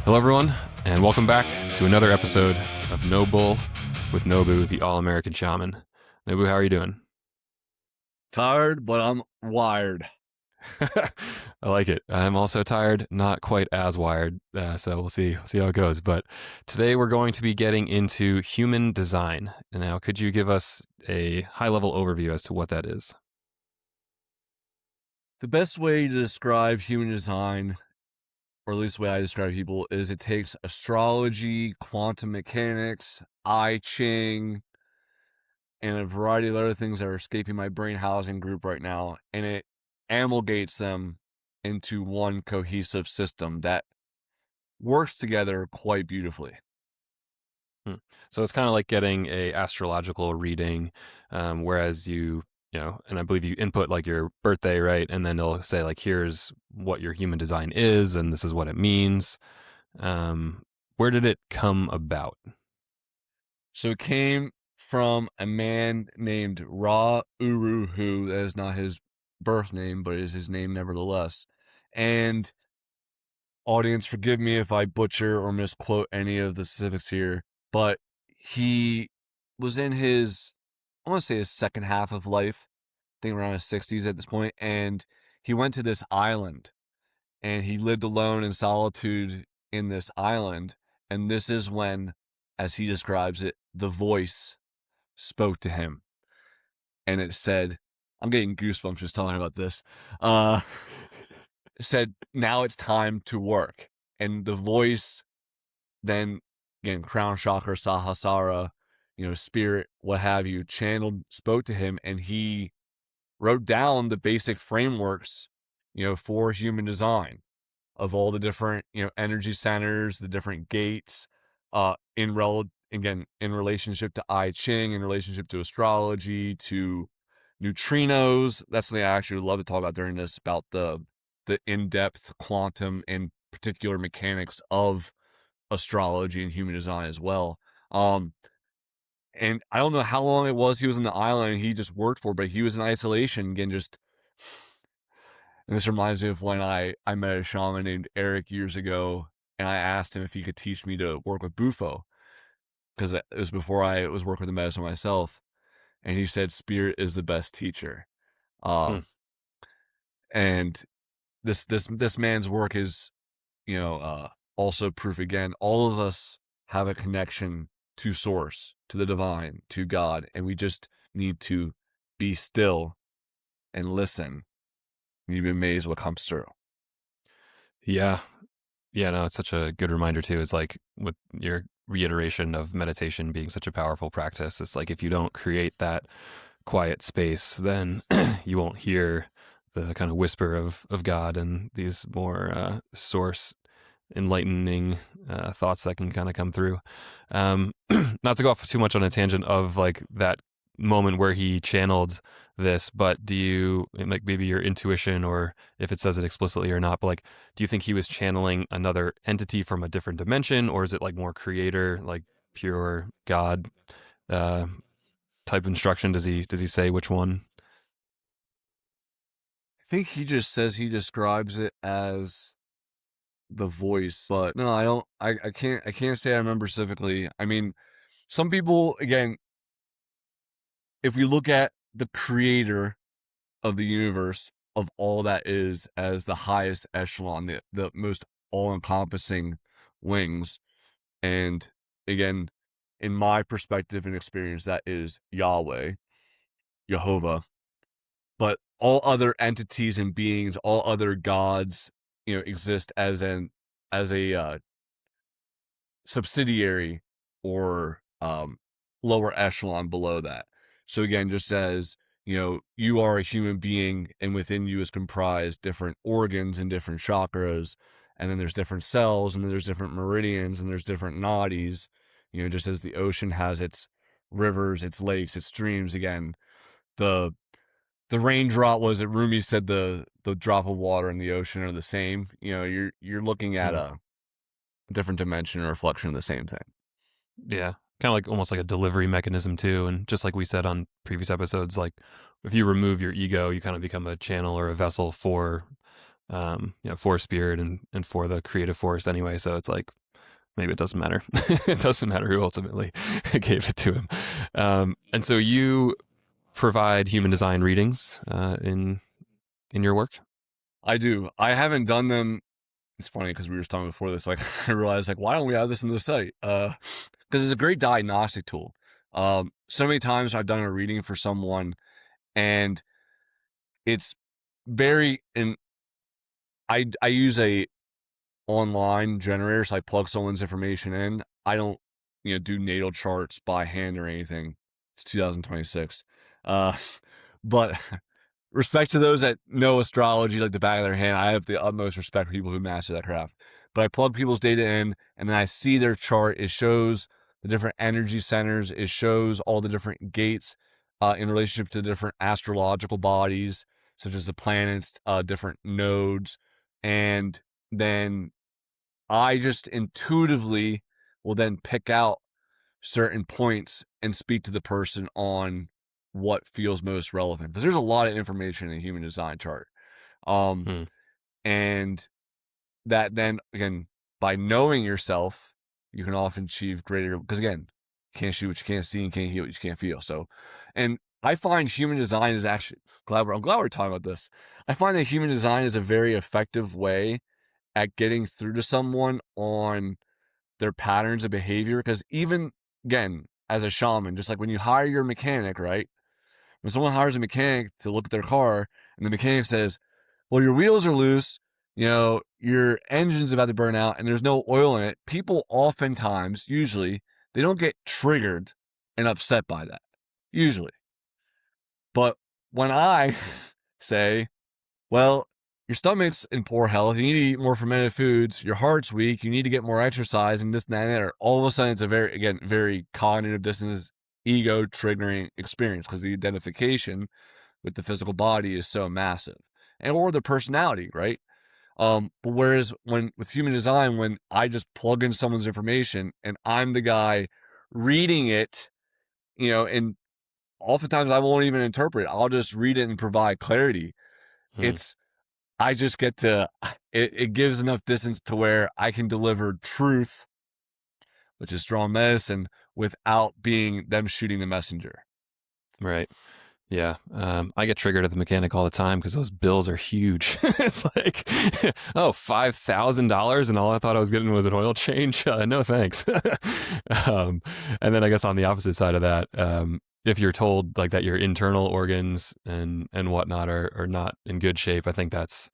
Hello, everyone, and welcome back to another episode of Nobu with Nobu, the All-American Shaman. Nobu, how are you doing? Tired, but I'm wired. I like it. I'm also tired, not quite as wired, so we'll see how it goes. But today we're going to be getting into human design. And now, could you give us a high-level overview as to what that is? The best way to describe human design, or at least the way I describe people, is it takes astrology, quantum mechanics, I Ching, and a variety of other things that are escaping my brain housing group right now, and it amalgamates them into one cohesive system that works together quite beautifully. So it's kind of like getting a astrological reading, whereas and I believe you input like your birthday, right? And then they'll say like, here's what your human design is, and this is what it means. Where did it come about? So it came from a man named Ra Uru Hu. That is not his birth name, but is his name nevertheless. And audience, forgive me if I butcher or misquote any of the specifics here, but he was in I want to say his second half of life, I think around his 60s at this point, and he went to this island, and he lived alone in solitude in this island, and this is when, as he describes it, the voice spoke to him, and it said, I'm getting goosebumps just talking about this, said, now it's time to work. And the voice then, again, crown chakra, sahasrara, spirit, what have you, spoke to him, and he wrote down the basic frameworks, for human design of all the different, energy centers, the different gates, in relationship to I Ching, in relationship to astrology, to neutrinos. That's something I actually would love to talk about during this, about the in-depth quantum and particular mechanics of astrology and human design as well. And I don't know how long it was he was in the island and he just worked for, but he was in isolation again. And this reminds me of when I met a shaman named Eric years ago, and I asked him if he could teach me to work with Bufo, because it was before I was working with the medicine myself, and he said spirit is the best teacher. Hmm. And this man's work is, also proof again. All of us have a connection to source, to the divine, to God, and we just need to be still and listen. And you'd be amazed what comes through. Yeah, no, it's such a good reminder too. It's like with your reiteration of meditation being such a powerful practice. It's like if you don't create that quiet space, then you won't hear the kind of whisper of God and these more source enlightening thoughts that can kind of come through. Not to go off too much on a tangent of like that moment where he channeled this, but do you, like, maybe your intuition, or if it says it explicitly or not, but like, do you think he was channeling another entity from a different dimension, or is it like more creator, like pure God type instruction? Does he say which one? I think he just says he describes it as the voice, but no, I don't. I can't say I remember specifically. I mean, some people, again, if we look at the creator of the universe, of all that is, as the highest echelon, the most all-encompassing wings, and again, in my perspective and experience, that is Yahweh, Jehovah. But all other entities and beings, all other gods, exist as a subsidiary or lower echelon below that. So again, just as you are a human being, and within you is comprised different organs and different chakras, and then there's different cells, and then there's different meridians, and there's different nadis. Just as the ocean has its rivers, its lakes, its streams. Again, the raindrop, was it Rumi said the drop of water in the ocean are the same. You're looking at Mm. a different dimension or reflection of the same thing. Yeah, kind of like almost like a delivery mechanism too. And just like we said on previous episodes, like if you remove your ego, you kind of become a channel or a vessel for for spirit and for the creative force anyway. So it's like, maybe it doesn't matter. It doesn't matter who ultimately gave it to him. And so you provide human design readings in your work. I do. I haven't done them. It's funny because we were talking before this. Like, I realized, like, why don't we have this in the site? Because it's a great diagnostic tool. So many times I've done a reading for someone, and it's very. And I use a online generator, so I plug someone's information in. I don't, do natal charts by hand or anything. It's 2026. Uh, but respect to those that know astrology like the back of their hand. I have the utmost respect for people who master that craft. But I plug people's data in, and then I see their chart. It shows the different energy centers. It shows all the different gates in relationship to different astrological bodies, such as the planets, different nodes. And then I just intuitively will then pick out certain points and speak to the person on what feels most relevant, because there's a lot of information in a human design chart. Um, Hmm. and that then, again, by knowing yourself, you can often achieve greater, because again, you can't see what you can't see and can't heal what you can't feel. So, and I find human design is actually, I'm glad we're talking about this. I find that human design is a very effective way at getting through to someone on their patterns of behavior. Because even, again, as a shaman, just like when you hire your mechanic, right? When someone hires a mechanic to look at their car, and the mechanic says, well, your wheels are loose, your engine's about to burn out, and there's no oil in it, people oftentimes, usually, they don't get triggered and upset by that. Usually. But when I say, well, your stomach's in poor health, you need to eat more fermented foods, your heart's weak, you need to get more exercise, and this and that and that, all of a sudden it's a very, again, very cognitive dissonance, ego triggering experience, because the identification with the physical body is so massive, and or the personality, right? But whereas when with human design, when I just plug in someone's information and I'm the guy reading it, and oftentimes I won't even interpret it, I'll just read it and provide clarity. Hmm. It's I just get to it gives enough distance to where I can deliver truth, which is strong medicine, without being them shooting the messenger. Right. Yeah. I get triggered at the mechanic all the time because those bills are huge. It's like, oh, $5,000, and all I thought I was getting was an oil change. No, thanks. um, and then I guess on the opposite side of that, if you're told like that your internal organs and whatnot are not in good shape, I think that's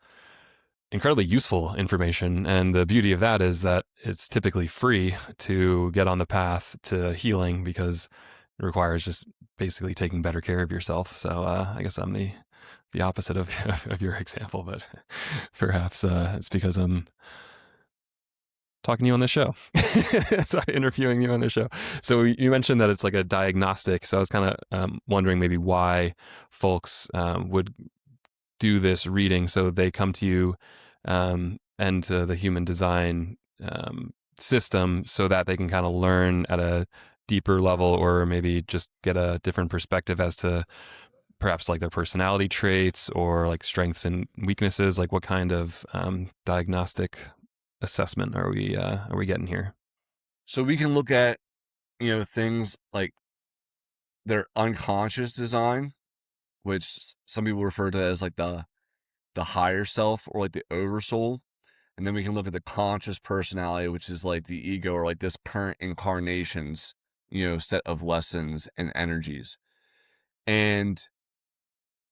incredibly useful information. And the beauty of that is that it's typically free to get on the path to healing because it requires just basically taking better care of yourself. So I guess I'm the opposite of of your example, but perhaps it's because I'm talking to you on the show, so interviewing you on the show. So you mentioned that it's like a diagnostic. So I was kind of wondering maybe why folks would do this reading. So they come to you and to the human design system so that they can kind of learn at a deeper level, or maybe just get a different perspective as to perhaps like their personality traits or like strengths and weaknesses. Like what kind of diagnostic assessment are we getting here? So we can look at, things like their unconscious design, which some people refer to as like the higher self or like the oversoul. And then we can look at the conscious personality, which is like the ego or like this current incarnation's, set of lessons and energies. And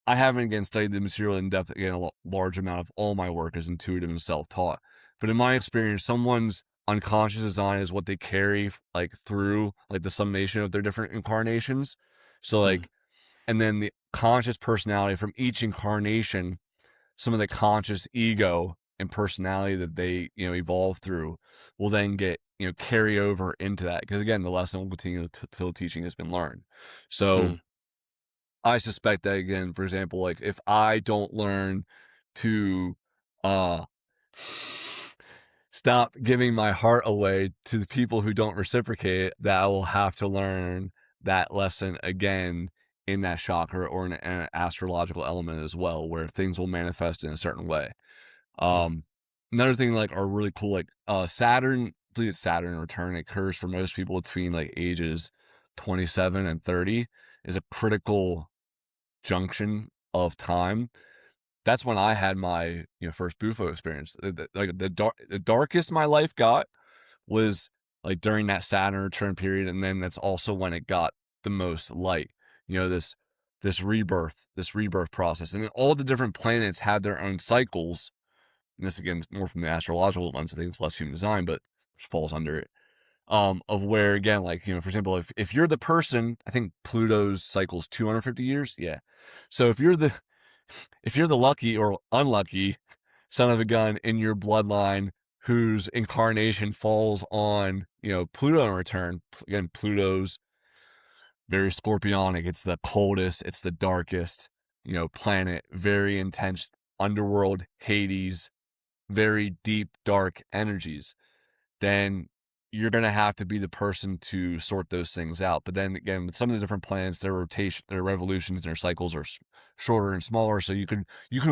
I haven't, again, studied the material in depth. Again, a large amount of all my work is intuitive and self-taught. But in my experience, someone's unconscious design is what they carry like through like the summation of their different incarnations. So Hmm. like, and then the conscious personality from each incarnation, some of the conscious ego and personality that they, evolve through will then get, carry over into that. Because again, the lesson will continue till the teaching has been learned. Hmm. So I suspect that, again, for example, like if I don't learn to uh stop giving my heart away to the people who don't reciprocate, that I will have to learn that lesson again in that chakra or in an astrological element as well, where things will manifest in a certain way. Mm. Another thing like are really cool, like Saturn, I believe it's Saturn return occurs for most people between like ages 27 and 30 is a critical junction of time. That's when I had my first bufo experience. Like the darkest my life got was like during that Saturn return period, and then that's also when it got the most light. This rebirth process, and then all the different planets have their own cycles. And this again is more from the astrological lens. I think it's less human design, but which falls under it. Of where again, like for example, if you're the person, I think Pluto's cycle's 250 years. Yeah. So if you're the lucky or unlucky son of a gun in your bloodline whose incarnation falls on Pluto in return, again Pluto's very scorpionic. It's the coldest, it's the darkest planet, very intense underworld, Hades, very deep dark energies. Then you're going to have to be the person to sort those things out. But then again, with some of the different planets, their rotation, their revolutions, their cycles are shorter and smaller. So you can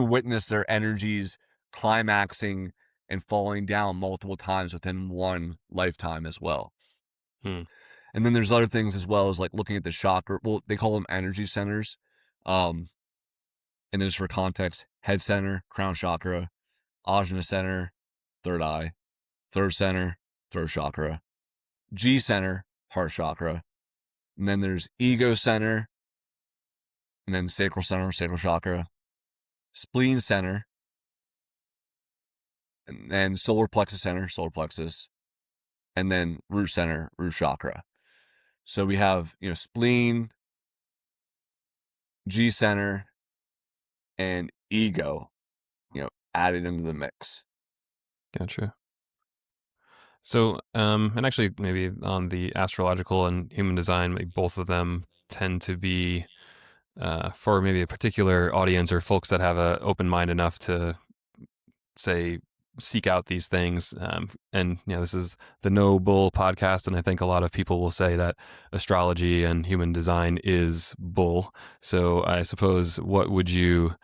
witness their energies climaxing and falling down multiple times within one lifetime as well. Mm. And then there's other things as well as like looking at the chakra. Well, they call them energy centers. And just for context, head center, crown chakra, ajna center, third eye, third center, throat chakra, G center, heart chakra, and then there's ego center, and then sacral center, sacral chakra, spleen center, and then solar plexus center, solar plexus, and then root center, root chakra. So we have, spleen, G center, and ego, added into the mix. Gotcha. So, and actually, maybe on the astrological and human design, like both of them tend to be for maybe a particular audience or folks that have an open mind enough to say seek out these things. And this is the No Bull podcast, and I think a lot of people will say that astrology and human design is bull. So, I suppose, what would you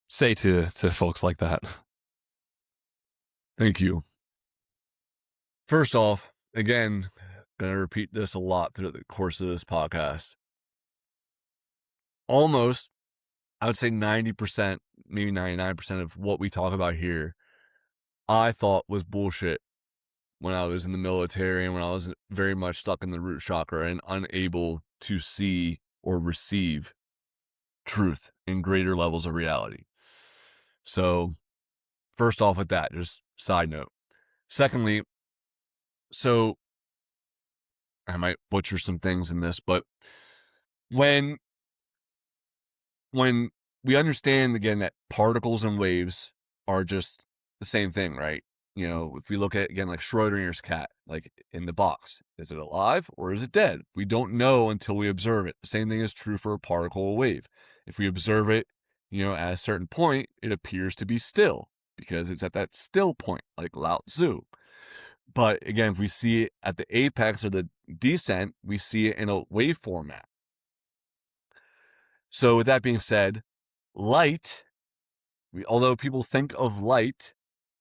say to folks like that? Thank you. First off, again, gonna repeat this a lot throughout the course of this podcast. Almost, I would say 90%, maybe 99% of what we talk about here, I thought was bullshit when I was in the military and when I was very much stuck in the root chakra and unable to see or receive truth in greater levels of reality. So, first off with that, just side note. Secondly, so I might butcher some things in this, but when we understand again that particles and waves are just the same thing, right? If we look at again like Schrodinger's cat, like in the box, is it alive or is it dead? We don't know until we observe it. The same thing is true for a particle or wave. If we observe it, at a certain point, it appears to be still because it's at that still point, like Lao Tzu. But again, if we see it at the apex or the descent, we see it in a wave format. So with that being said, light, although people think of light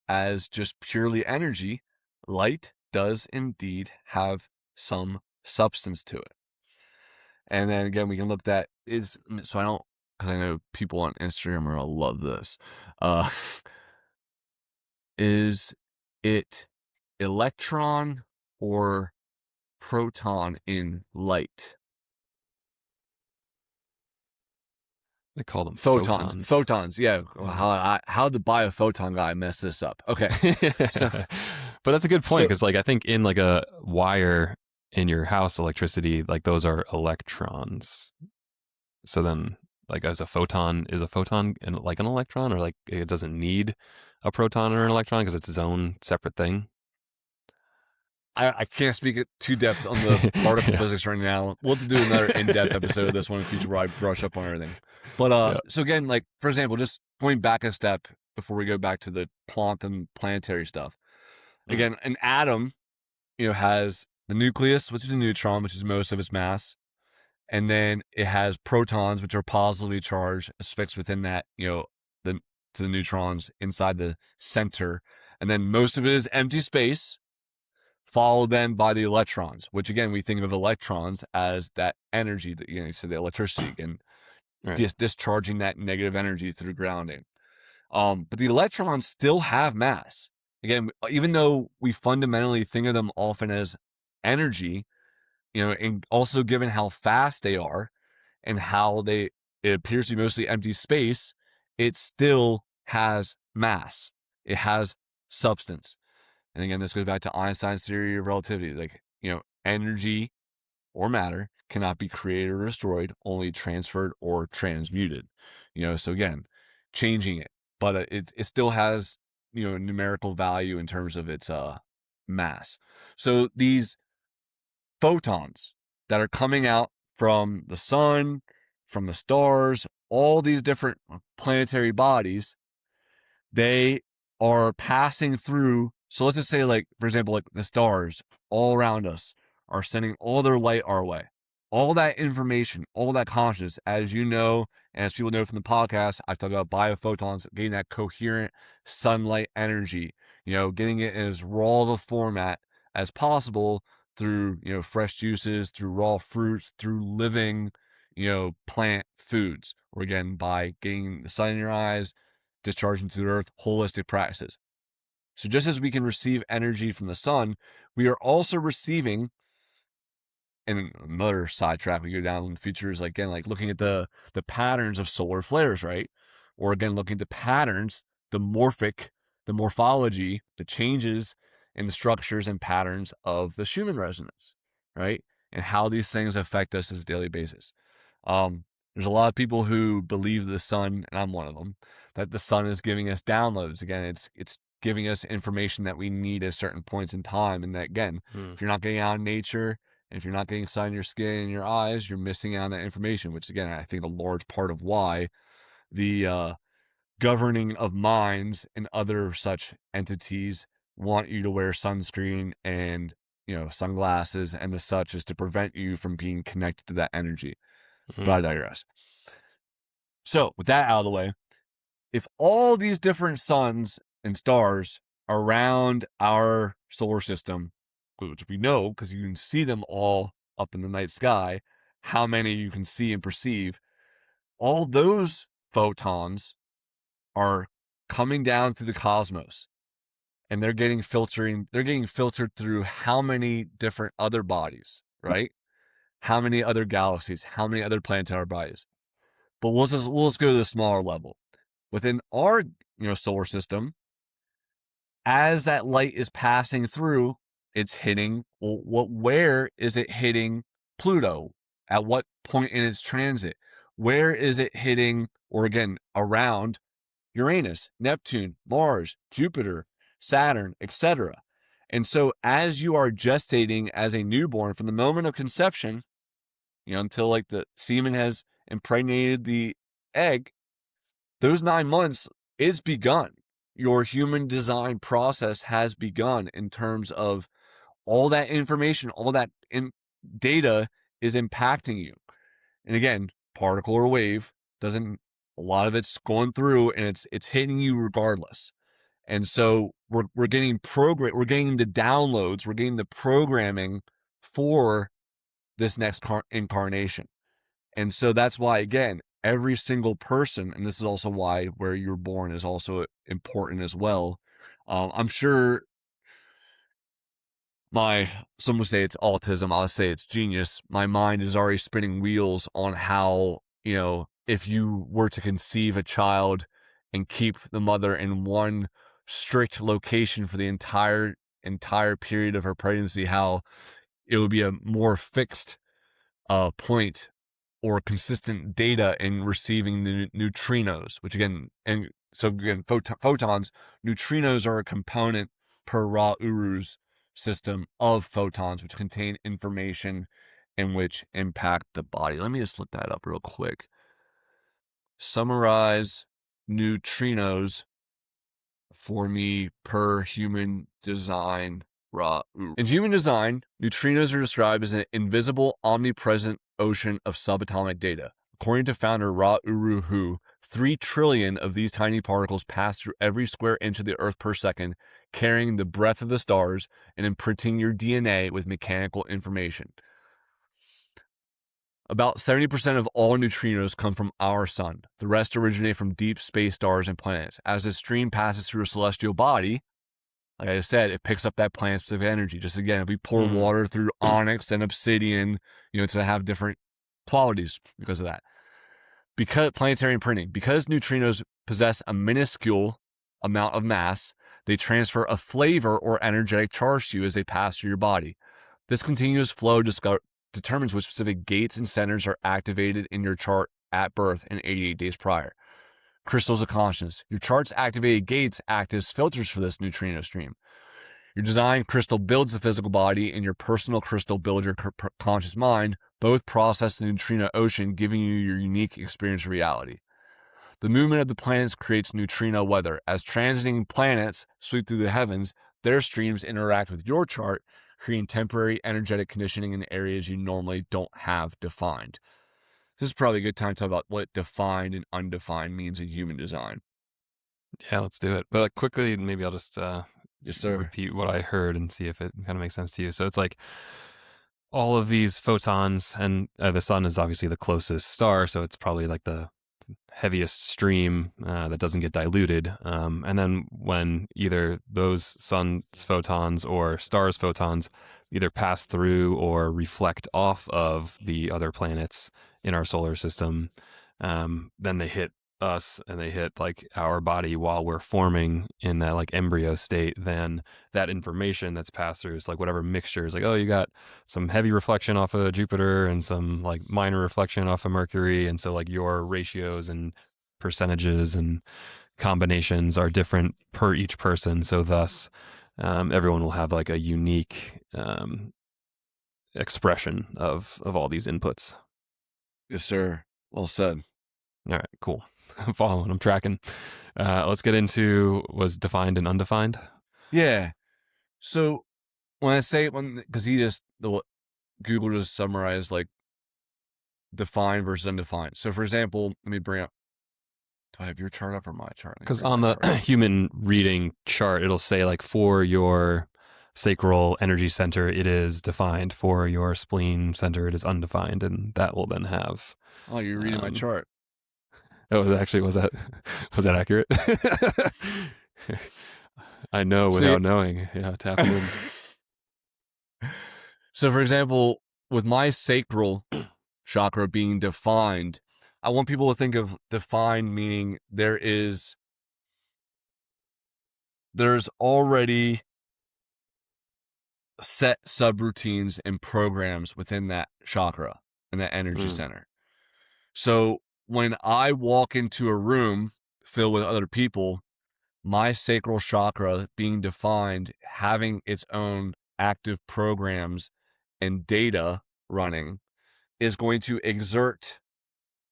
as just purely energy, light does indeed have some substance to it. And then again, we can look at because I know people on Instagram are gonna love this. Is it electron or proton in light? They call them Photons. photons. Photons, yeah. How the biophoton guy mess this up? Okay. So, but that's a good point because, like, I think in like a wire in your house, electricity, like those are electrons. So then, like, is a photon like an electron, or like it doesn't need a proton or an electron because it's its own separate thing? I can't speak it too depth on the particle physics right now. We'll have to do another in-depth episode of this one in the future where I brush up on everything. But so again, like for example, just going back a step before we go back to the quantum planetary stuff. Again, an atom, has the nucleus, which is a neutron, which is most of its mass, and then it has protons, which are positively charged, as fixed within that, the to the neutrons inside the center. And then most of it is empty space, followed then by the electrons, which again, we think of electrons as that energy that, so the electricity, again, Right. discharging that negative energy through grounding. But the electrons still have mass. Again, even though we fundamentally think of them often as energy, and also given how fast they are and how it appears to be mostly empty space, it still has mass. It has substance. And again, this goes back to Einstein's theory of relativity. Like, energy or matter cannot be created or destroyed, only transferred or transmuted. So again, changing it, but it still has numerical value in terms of its mass. So these photons that are coming out from the sun, from the stars, all these different planetary bodies, they are passing through. So let's just say, like, for example, like the stars all around us are sending all their light our way. All that information, all that consciousness, as you know, and as people know from the podcast, I've talked about biophotons, getting that coherent sunlight energy, getting it in as raw of a format as possible through, fresh juices, through raw fruits, through living, plant foods, or again, by getting the sun in your eyes, discharging to the earth, holistic practices. So just as we can receive energy from the sun, we are also receiving, and another sidetrack we go down in the future is, again, like looking at the patterns of solar flares, right? Or again, looking at the patterns, the morphology, the changes in the structures and patterns of the Schumann resonance, right? And how these things affect us as a daily basis. There's a lot of people who believe the sun, and I'm one of them, that the sun is giving us downloads. Again, it's giving us information that we need at certain points in time. And that, again, if you're not getting out in nature, and if you're not getting sun in your skin and your eyes, you're missing out on that information, which, again, I think a large part of why the governing of minds and other such entities want you to wear sunscreen and, sunglasses and the such, is to prevent you from being connected to that energy. But I digress. So with that out of the way, if all these different suns and stars around our solar system, which we know because you can see them all up in the night sky, how many you can see and perceive, all those photons are coming down through the cosmos, and they're getting filtered through how many different other bodies, right? How many other galaxies, how many other planetary bodies. But let's go to the smaller level. Within our solar system, as that light is passing through, it's hitting, where is it hitting Pluto? At what point in its transit? Where is it hitting, or again, around Uranus, Neptune, Mars, Jupiter, Saturn, etc.? And so as you are gestating as a newborn from the moment of conception, until like the semen has impregnated the egg, those 9 months, it's begun. Your human design process has begun in terms of all that information, all that data is impacting you. And again, particle or wave a lot of it's going through and it's hitting you regardless. And so we're getting we're getting the downloads, we're getting the programming for this next incarnation. And so that's why, again, every single person, and this is also why where you're born is also important as well. I'm sure some would say it's autism, I'll say it's genius. My mind is already spinning wheels on how, if you were to conceive a child and keep the mother in one strict location for the entire period of her pregnancy, how it would be a more fixed point or consistent data in receiving the neutrinos, which again, photons, neutrinos are a component per Ra Uru's system of photons, which contain information and which impact the body. Let me just look that up real quick. Summarize neutrinos for me per human design Ra Uru. In human design, neutrinos are described as an invisible, omnipresent ocean of subatomic data. According to founder Ra Uru Hu, 3 trillion of these tiny particles pass through every square inch of the Earth per second, carrying the breath of the stars and imprinting your DNA with mechanical information. About 70% of all neutrinos come from our sun. The rest originate from deep space stars and planets. As a stream passes through a celestial body, like I said, it picks up that planet-specific energy. Just again, if we pour water through onyx and obsidian, to have different qualities because of that. Because planetary imprinting, because neutrinos possess a minuscule amount of mass, they transfer a flavor or energetic charge to you as they pass through your body. This continuous flow determines which specific gates and centers are activated in your chart at birth and 88 days prior. Crystals of consciousness. Your chart's activated gates act as filters for this neutrino stream. Your design crystal builds the physical body, and your personal crystal builds your conscious mind. Both process the neutrino ocean, giving you your unique experience of reality. The movement of the planets creates neutrino weather. As transiting planets sweep through the heavens, their streams interact with your chart, creating temporary energetic conditioning in areas you normally don't have defined. This is probably a good time to talk about what defined and undefined means in human design. Yeah, let's do it. But quickly, maybe I'll just Yes, sir. repeat what I heard and see if it kind of makes sense to you. So it's like all of these photons, and the sun is obviously the closest star, so it's probably like the heaviest stream that doesn't get diluted. And then when either those sun's photons or stars' photons either pass through or reflect off of the other planets in our solar system, then they hit us and they hit like our body while we're forming in that like embryo state. Then that information that's passed through is like whatever mixture is like, oh, you got some heavy reflection off of Jupiter and some like minor reflection off of Mercury, and so like your ratios and percentages and combinations are different per each person, so thus everyone will have like a unique expression of all these inputs. Yes, sir. Well said. All right, cool. I'm following, I'm tracking. Let's get into was defined and undefined. Yeah. So when I say because Google just summarized like defined versus undefined. So for example, let me bring up. Do I have your chart up or my chart? Because on the human reading chart, it'll say like for your sacral energy center, it is defined. For your spleen center, it is undefined, and that will then have. Oh, you're reading my chart. Oh, was that accurate? I know without knowing. Yeah, tap in. So, for example, with my sacral chakra being defined, I want people to think of defined meaning there's already set subroutines and programs within that chakra and that energy center. So when I walk into a room filled with other people, my sacral chakra being defined, having its own active programs and data running, is going to exert,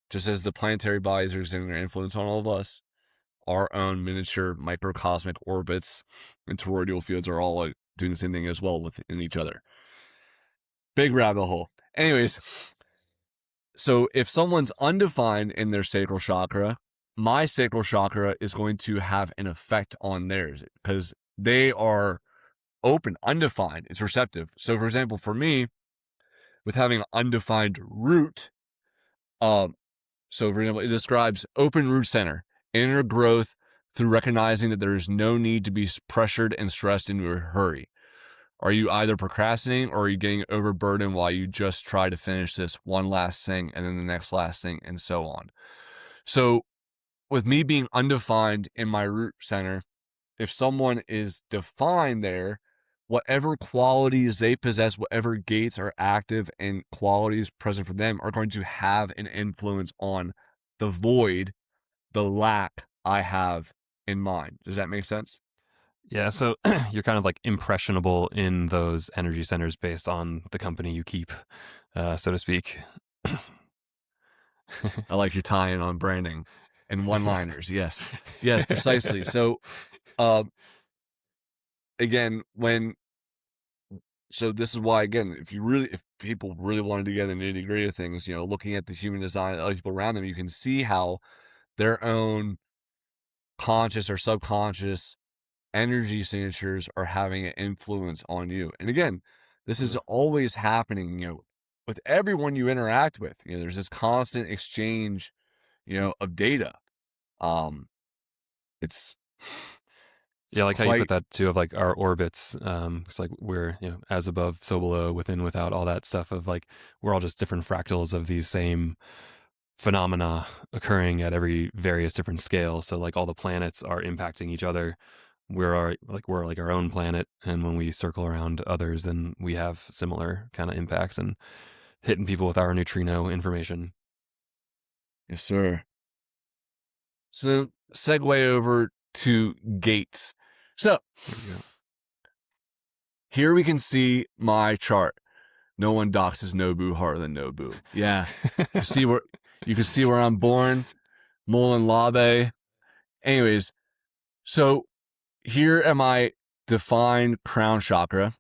just as the planetary bodies are exerting their influence on all of us, our own miniature microcosmic orbits and toroidal fields are all like doing the same thing as well within each other. Big rabbit hole. Anyways, so if someone's undefined in their sacral chakra, my sacral chakra is going to have an effect on theirs because they are open, undefined. It's receptive. So for example, for me, with having an undefined root, so for example, it describes open root center, inner growth through recognizing that there is no need to be pressured and stressed into a hurry. Are you either procrastinating or are you getting overburdened while you just try to finish this one last thing and then the next last thing and so on? So with me being undefined in my root center, if someone is defined there, whatever qualities they possess, whatever gates are active and qualities present for them are going to have an influence on the void, the lack I have in mind. Does that make sense? Yeah, so you're kind of like impressionable in those energy centers based on the company you keep, so to speak. I like your tie-in on branding and one-liners. Yes, precisely. So, again, so this is why, again, if people really wanted to get into the nitty-gritty of things, looking at the human design, other people around them, you can see how their own conscious or subconscious energy signatures are having an influence on you. And again, this is always happening, with everyone you interact with. There's this constant exchange, of data. It's Yeah, like how you put quite that too of like our orbits. It's like we're, as above, so below, within, without, all that stuff of like we're all just different fractals of these same phenomena occurring at every various different scales. So like all the planets are impacting each other. We're like our own planet, and when we circle around others, then we have similar kind of impacts and hitting people with our neutrino information. yes, sir. So segue over to gates. So There you go. here we can see my chart. No one doxes Nobu harder than Nobu. Yeah. You can see where I'm born. Mullen Labe. Anyways, so here am I defined crown chakra.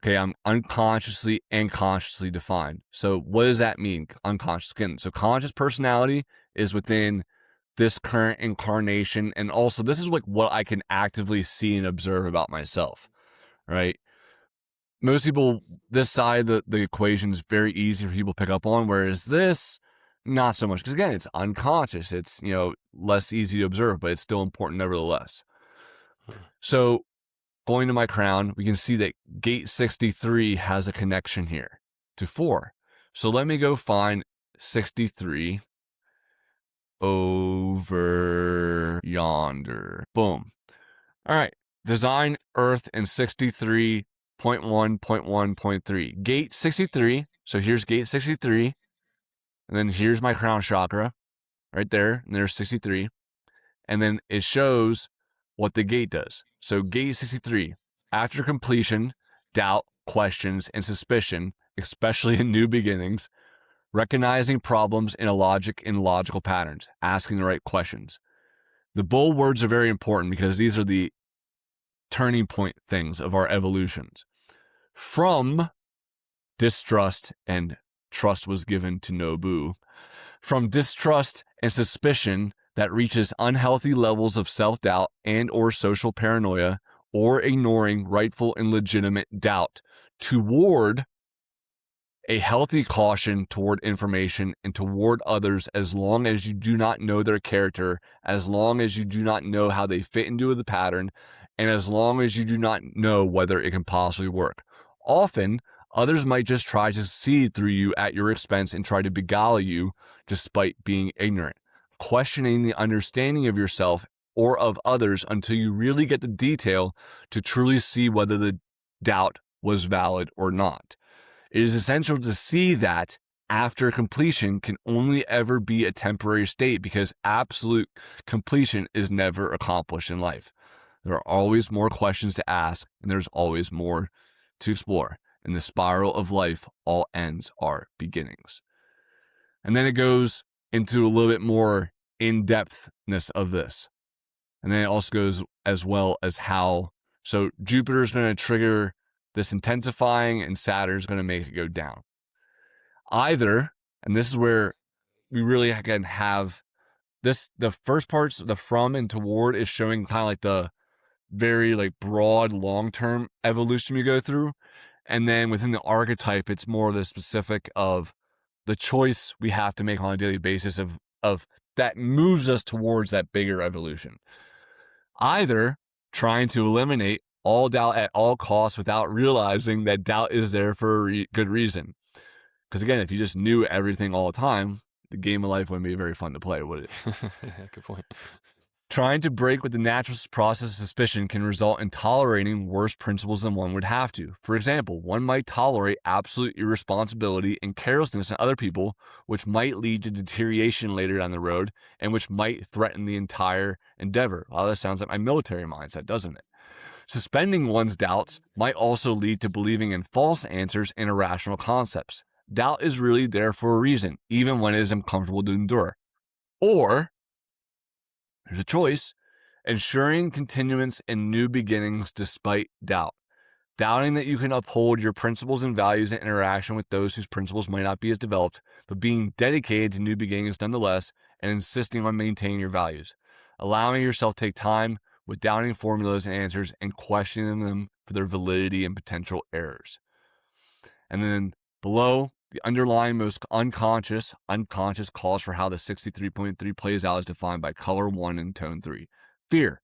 Okay, I'm unconsciously and consciously defined. So what does that mean? Unconscious. Again, so conscious personality is within this current incarnation. And also this is like what I can actively see and observe about myself, right? Most people, this side of the equation is very easy for people to pick up on, whereas this, not so much. Because again, it's unconscious. It's, less easy to observe, but it's still important nevertheless. So going to my crown, we can see that gate 63 has a connection here to 4. So let me go find 63 over yonder. Boom. All right. Design Earth in 63.1.1.3. Gate 63. So here's gate 63. And then here's my crown chakra right there. And there's 63. And then it shows what the gate does. So gate 63, after completion, doubt, questions, and suspicion, especially in new beginnings, recognizing problems in logical patterns, asking the right questions. The bold words are very important because these are the turning point things of our evolutions. From distrust, and trust was given to Nobu, from distrust and suspicion that reaches unhealthy levels of self-doubt and or social paranoia, or ignoring rightful and legitimate doubt, toward a healthy caution toward information and toward others, as long as you do not know their character, as long as you do not know how they fit into the pattern, and as long as you do not know whether it can possibly work. Often, others might just try to see through you at your expense and try to beguile you despite being ignorant. Questioning the understanding of yourself or of others until you really get the detail to truly see whether the doubt was valid or not. It is essential to see that after completion can only ever be a temporary state, because absolute completion is never accomplished in life. There are always more questions to ask, and there's always more to explore. In the spiral of life, all ends are beginnings. And then it goes into a little bit more in-depthness of this. And then it also goes as well as how, so Jupiter is going to trigger this intensifying, and Saturn is going to make it go down. Either, and this is where we really again have this, the first parts, the from and toward, is showing kind of like the very like broad long-term evolution we go through. And then within the archetype, it's more the specific of the choice we have to make on a daily basis of that moves us towards that bigger evolution. Either trying to eliminate all doubt at all costs without realizing that doubt is there for a good reason. Because again, if you just knew everything all the time, the game of life wouldn't be very fun to play, would it? Good point. Trying to break with the natural process of suspicion can result in tolerating worse principles than one would have to. For example, one might tolerate absolute irresponsibility and carelessness in other people, which might lead to deterioration later down the road, and which might threaten the entire endeavor. Well, that sounds like my military mindset, doesn't it? Suspending one's doubts might also lead to believing in false answers and irrational concepts. Doubt is really there for a reason, even when it is uncomfortable to endure. Or, there's a choice, ensuring continuance and new beginnings despite doubt. Doubting that you can uphold your principles and values in interaction with those whose principles might not be as developed, but being dedicated to new beginnings nonetheless, and insisting on maintaining your values. Allowing yourself to take time with doubting formulas and answers and questioning them for their validity and potential errors. And then below, the underlying most unconscious cause for how the 63.3 plays out is defined by color 1 and tone 3. Fear,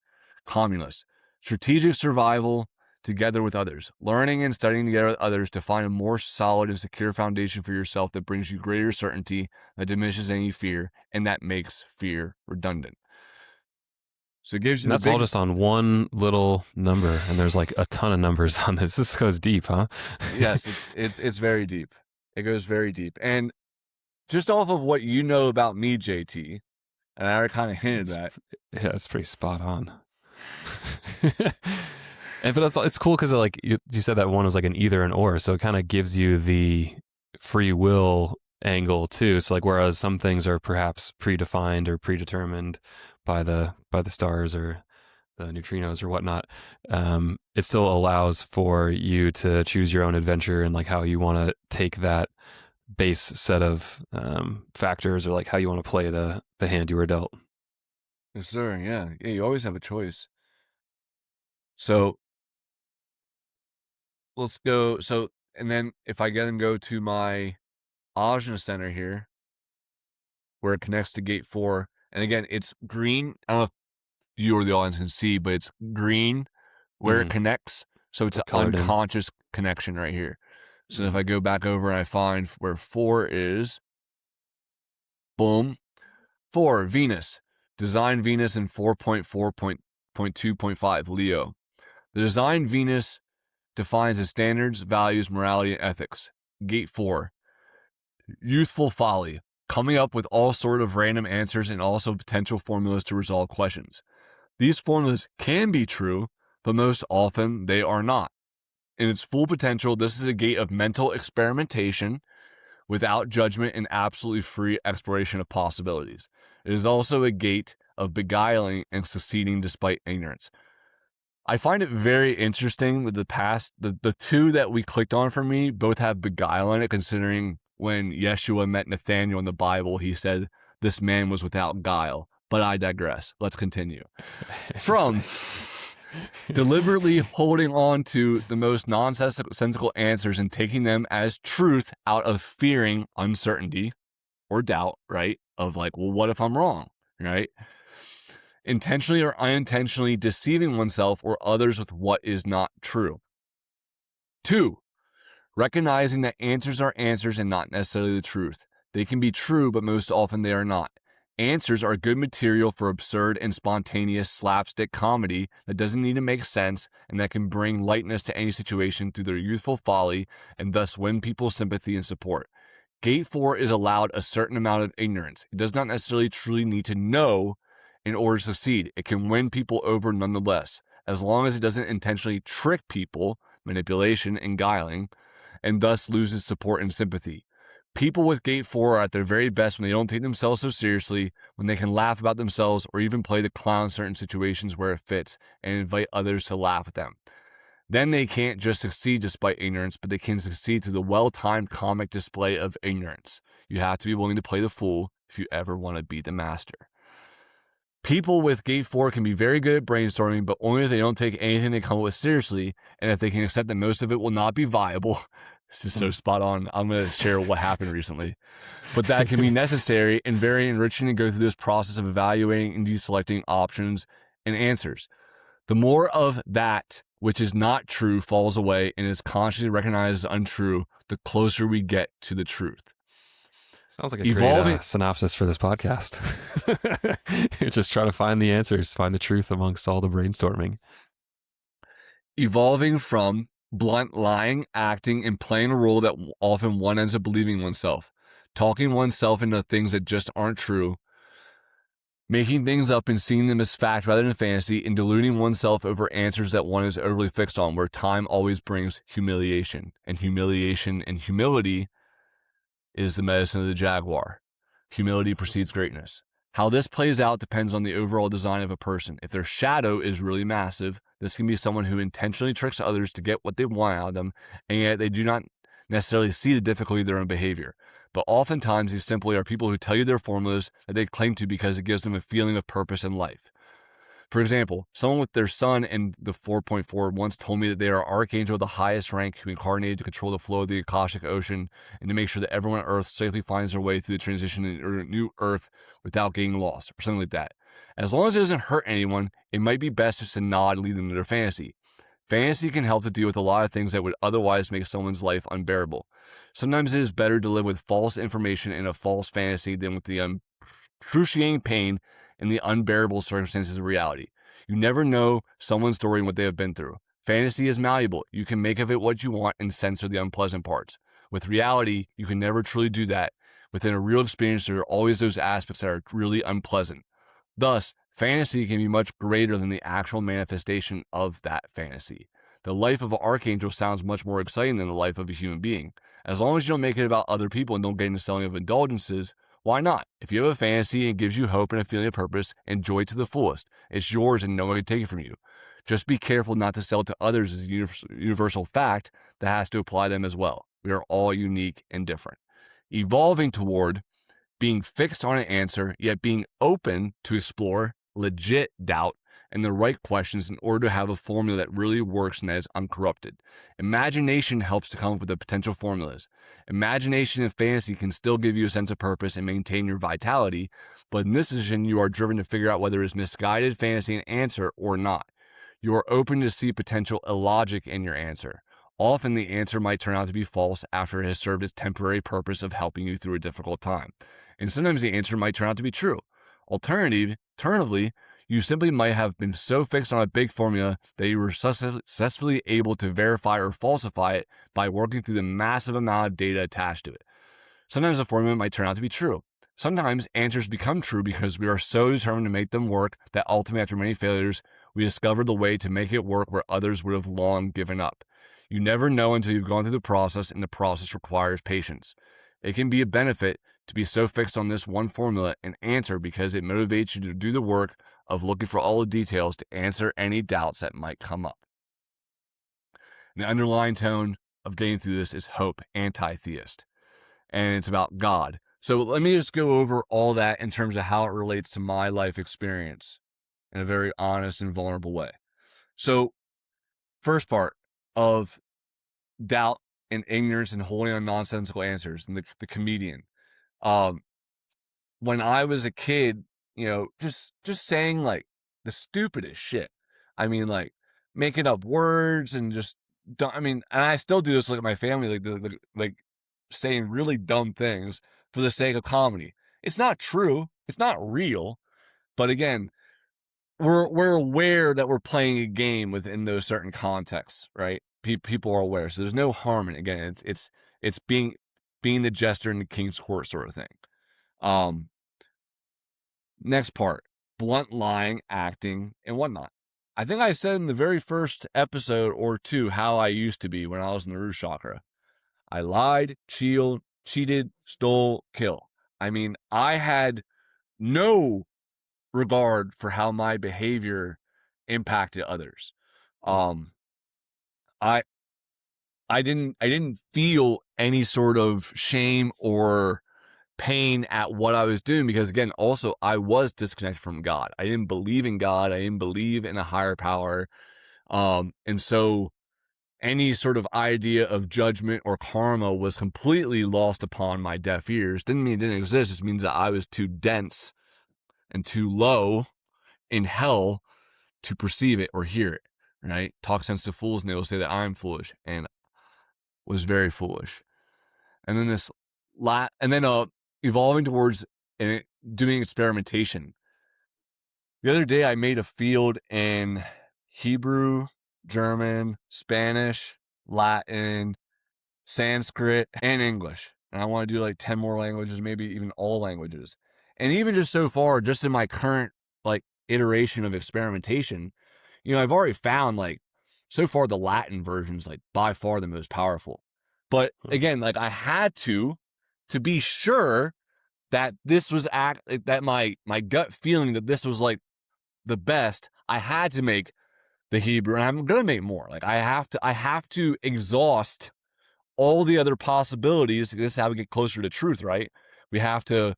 communist, strategic survival together with others, learning and studying together with others to find a more solid and secure foundation for yourself that brings you greater certainty, that diminishes any fear, and that makes fear redundant. So it gives you And that's all just on one little number, and there's like a ton of numbers on this. This goes deep, huh? Yes, it's very deep. It goes very deep. And just off of what you know about me, JT, and I already kind of hinted that. Yeah, it's pretty spot on. But it's cool because like you said that one was like an either and or, so it kind of gives you the free will angle too. So like whereas some things are perhaps predefined or predetermined by the stars or the neutrinos or whatnot, it still allows for you to choose your own adventure and like how you want to take that base set of factors, or like how you want to play the hand you were dealt. Yes, sir. Yeah. You always have a choice. So let's go. So, and then if I go to my Ajna Center here, where it connects to gate 4, and again, it's green. I don't know if you or the audience can see, but it's green where it connects. So it's an unconscious connection right here. So if I go back over and I find where 4 is, boom, 4, Venus, design Venus in 4.4.2.5, Leo. The design Venus defines the standards, values, morality, and ethics. Gate 4, youthful folly, coming up with all sort of random answers and also potential formulas to resolve questions. These formulas can be true, but most often they are not. In its full potential, this is a gate of mental experimentation without judgment and absolutely free exploration of possibilities. It is also a gate of beguiling and succeeding despite ignorance. I find it very interesting with the two that we clicked on for me both have beguile in it, considering when Yeshua met Nathanael in the Bible, he said, "This man was without guile." But I digress. Let's continue. From deliberately holding on to the most nonsensical answers and taking them as truth out of fearing uncertainty or doubt, right? Of like, well, what if I'm wrong, right? Intentionally or unintentionally deceiving oneself or others with what is not true. 2, recognizing that answers are answers and not necessarily the truth. They can be true, but most often they are not. Answers are good material for absurd and spontaneous slapstick comedy that doesn't need to make sense and that can bring lightness to any situation through their youthful folly and thus win people's sympathy and support. Gate 4 is allowed a certain amount of ignorance. It does not necessarily truly need to know in order to succeed. It can win people over nonetheless, as long as it doesn't intentionally trick people, manipulation and guiling, and thus loses support and sympathy. People with gate 4 are at their very best when they don't take themselves so seriously, when they can laugh about themselves or even play the clown in certain situations where it fits and invite others to laugh at them. Then they can't just succeed despite ignorance, but they can succeed through the well-timed comic display of ignorance. You have to be willing to play the fool if you ever want to be the master. People with gate 4 can be very good at brainstorming, but only if they don't take anything they come up with seriously, and if they can accept that most of it will not be viable. This is so spot on. I'm going to share what happened recently. But that can be necessary and very enriching to go through this process of evaluating and deselecting options and answers. The more of that which is not true falls away and is consciously recognized as untrue, the closer we get to the truth. Sounds like a great synopsis for this podcast. You're just trying to find the answers, find the truth amongst all the brainstorming. Evolving from blunt lying, acting, and playing a role that often one ends up believing oneself, talking oneself into things that just aren't true, making things up and seeing them as fact rather than fantasy, and deluding oneself over answers that one is overly fixed on, where time always brings humiliation. And humility is the medicine of the jaguar. Humility precedes greatness. How this plays out depends on the overall design of a person. If their shadow is really massive, this can be someone who intentionally tricks others to get what they want out of them, and yet they do not necessarily see the difficulty of their own behavior. but oftentimes these simply are people who tell you their formulas that they claim to because it gives them a feeling of purpose in life. For example, someone with their sun in the 4.4 once told me that they are archangel of the highest rank who incarnated to control the flow of the Akashic ocean and to make sure that everyone on Earth safely finds their way through the transition to a new Earth without getting lost, or something like that. As long as it doesn't hurt anyone, it might be best just to nod and lead them to their fantasy. Fantasy can help to deal with a lot of things that would otherwise make someone's life unbearable. Sometimes it is better to live with false information in a false fantasy than with the excruciating pain and the unbearable circumstances of reality. You never know someone's story and what they have been through. Fantasy is malleable. You can make of it what you want and censor the unpleasant parts. With reality, you can never truly do that. Within a real experience, there are always those aspects that are really unpleasant. Thus, fantasy can be much greater than the actual manifestation of that fantasy. The life of an archangel sounds much more exciting than the life of a human being. As long as you don't make it about other people and don't get into selling of indulgences, why not? If you have a fantasy and it gives you hope and a feeling of purpose, enjoy it to the fullest. It's yours and no one can take it from you. Just be careful not to sell it to others as a universal fact that has to apply to them as well. We are all unique and different. Evolving toward being fixed on an answer, yet being open to explore legit doubt and the right questions in order to have a formula that really works and that is uncorrupted. Imagination helps to come up with the potential formulas. Imagination and fantasy can still give you a sense of purpose and maintain your vitality, but in this position, you are driven to figure out whether it's misguided fantasy an answer or not. You are open to see potential illogic in your answer. Often the answer might turn out to be false after it has served its temporary purpose of helping you through a difficult time. And sometimes the answer might turn out to be true. Alternatively, you simply might have been so fixed on a big formula that you were successfully able to verify or falsify it by working through the massive amount of data attached to it. Sometimes the formula might turn out to be true. Sometimes answers become true because we are so determined to make them work that ultimately, after many failures, we discovered the way to make it work where others would have long given up. You never know until you've gone through the process, and the process requires patience. It can be a benefit to be so fixed on this one formula and answer because it motivates you to do the work of looking for all the details to answer any doubts that might come up. The underlying tone of getting through this is hope, anti-theist, and it's about God. So let me just go over all that in terms of how it relates to my life experience in a very honest and vulnerable way. So, first part of doubt and ignorance and holding on nonsensical answers, and the comedian. When I was a kid, just saying like the stupidest shit. I mean, like making up words and just, and I still do this like my family, like saying really dumb things for the sake of comedy. It's not true. It's not real. But again, we're aware that we're playing a game within those certain contexts, right? People are aware, so there's no harm in it. Again, it's being the jester in the king's court sort of thing. Next part, blunt lying, acting, and whatnot. I think I said in the very first episode or two how I used to be when I was in the root chakra. I lied, cheated, stole, kill. I mean, I had no regard for how my behavior impacted others. I didn't feel any sort of shame or pain at what I was doing because, again, also I was disconnected from God. I didn't believe in God. I didn't believe in a higher power. And so any sort of idea of judgment or karma was completely lost upon my deaf ears. Didn't mean it didn't exist. It just means that I was too dense and too low in hell to perceive it or hear it, right? Talk sense to fools and they will say that I'm foolish, and was very foolish. And then evolving towards doing experimentation. The other day I made a field in Hebrew, German, Spanish, Latin, Sanskrit, and English. And I want to do like 10 more languages, maybe even all languages. And even just so far, just in my current like iteration of experimentation, I've already found like so far the Latin version's like by far the most powerful. But again, like I had to be sure that this was that my gut feeling that this was like the best, I had to make the Hebrew, and I'm gonna make more. Like I have to exhaust all the other possibilities. This is how we get closer to truth, right? We have to,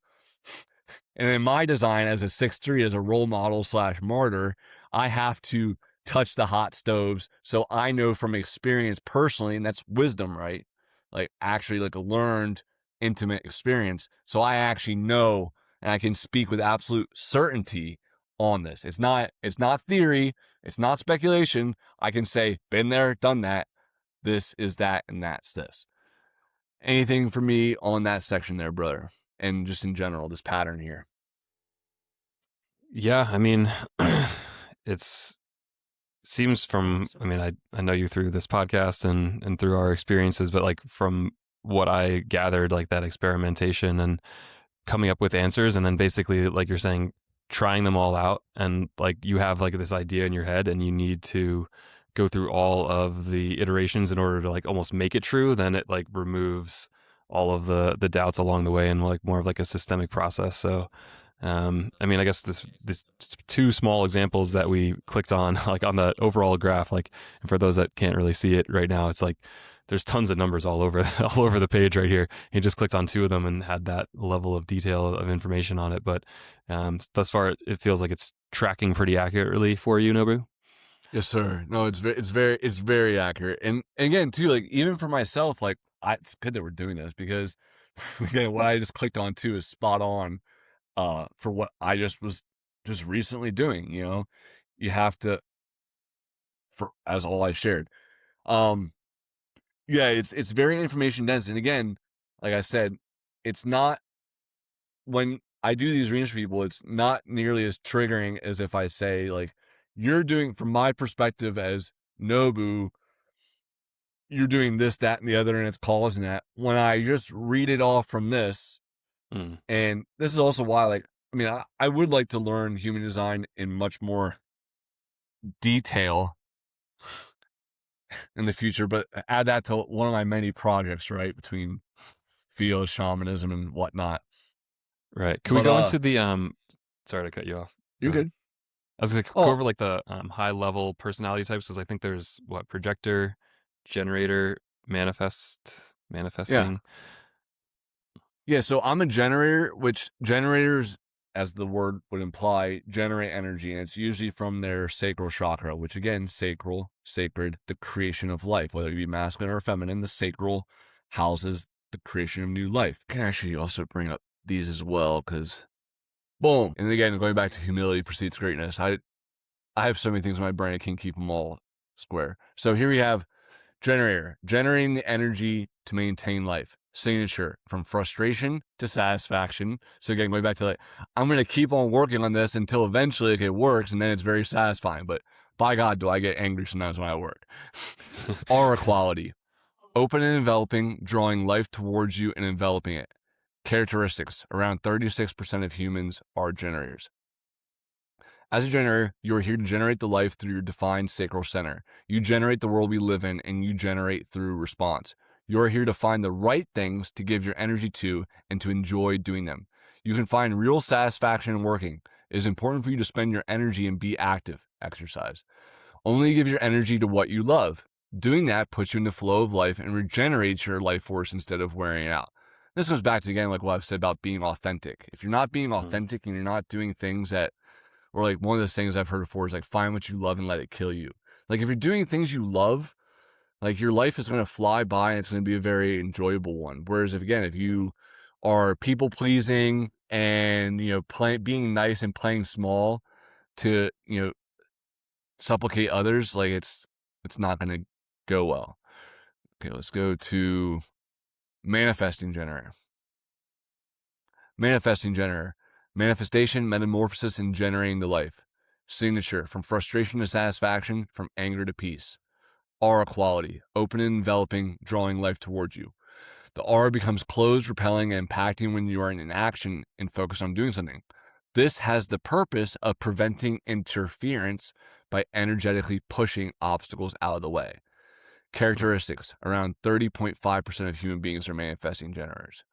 and in my design as a 6'3", as a role model / martyr, I have to touch the hot stoves. So I know from experience personally, and that's wisdom, right? Like actually like a learned intimate experience. So I actually know, and I can speak with absolute certainty on this. It's not theory. It's not speculation. I can say, been there, done that. This is that, and that's this. Anything for me on that section there, brother? And just in general, this pattern here. Yeah, I mean, it's seems from, I mean, I know you through this podcast and through our experiences, but like from what I gathered, like that experimentation and coming up with answers, and then basically, like you're saying, trying them all out, and like you have like this idea in your head and you need to go through all of the iterations in order to like almost make it true, then it like removes all of the doubts along the way, and like more of like a systemic process. So I mean, I guess this two small examples that we clicked on, like on the overall graph, like, and for those that can't really see it right now, it's like there's tons of numbers all over all over the page right here. You just clicked on two of them and had that level of detail of information on it. But thus far, it feels like it's tracking pretty accurately for you, Nobu. Yes, sir. No, it's very accurate. And again, too, like even for myself, like it's good that we're doing this because again, what I just clicked on too is spot on for what I just was just recently doing. You know, you have to, for as all I shared. Yeah, it's very information dense. And again, like I said, it's not, when I do these readings for people, it's not nearly as triggering as if I say, like, you're doing, from my perspective as Nobu, you're doing this, that, and the other, and it's causing that. When I just read it all from this, and this is also why, like, I mean, I would like to learn human design in much more detail in the future, but add that to one of my many projects, right, between field shamanism and whatnot. Right. Can we go into the sorry to cut you off. You're good. I was going to go over like the high level personality types, because I think there's what, projector, generator, manifesting. Yeah, so I'm a generator, which generators, as the word would imply, generate energy, and it's usually from their sacral chakra, which again, sacral, sacred, the creation of life, whether it be masculine or feminine. The sacral houses the creation of new life. I can actually also bring up these as well, because boom. And again, going back to humility precedes greatness. I have so many things in my brain, I can't keep them all square. So here we have generator, generating the energy to maintain life. Signature, from frustration to satisfaction. So again, going back to like, I'm going to keep on working on this until eventually it works, and then it's very satisfying. But by God, do I get angry sometimes when I work. Aura quality, open and enveloping, drawing life towards you and enveloping it. Characteristics, around 36% of humans are generators. As a generator, you are here to generate the life through your defined sacral center. You generate the world we live in, and you generate through response. You are here to find the right things to give your energy to and to enjoy doing them. You can find real satisfaction in working. It is important for you to spend your energy and be active, exercise. Only give your energy to what you love. Doing that puts you in the flow of life and regenerates your life force instead of wearing it out. This goes back to, again, like what I've said about being authentic. If you're not being authentic and you're not doing things that, or like one of the things I've heard before is like, find what you love and let it kill you. Like if you're doing things you love, like your life is going to fly by and it's going to be a very enjoyable one. Whereas if you are people pleasing and, you know, being nice and playing small to, you know, supplicate others, like it's not going to go well. Okay, let's go to manifesting generator. Manifesting generator. Manifestation, metamorphosis, and generating the life. Signature, from frustration to satisfaction, from anger to peace. Aura quality, open and enveloping, drawing life towards you. The aura becomes closed, repelling, and impacting when you are in action and focus on doing something. This has the purpose of preventing interference by energetically pushing obstacles out of the way. Characteristics, around 30.5% of human beings are manifesting generators.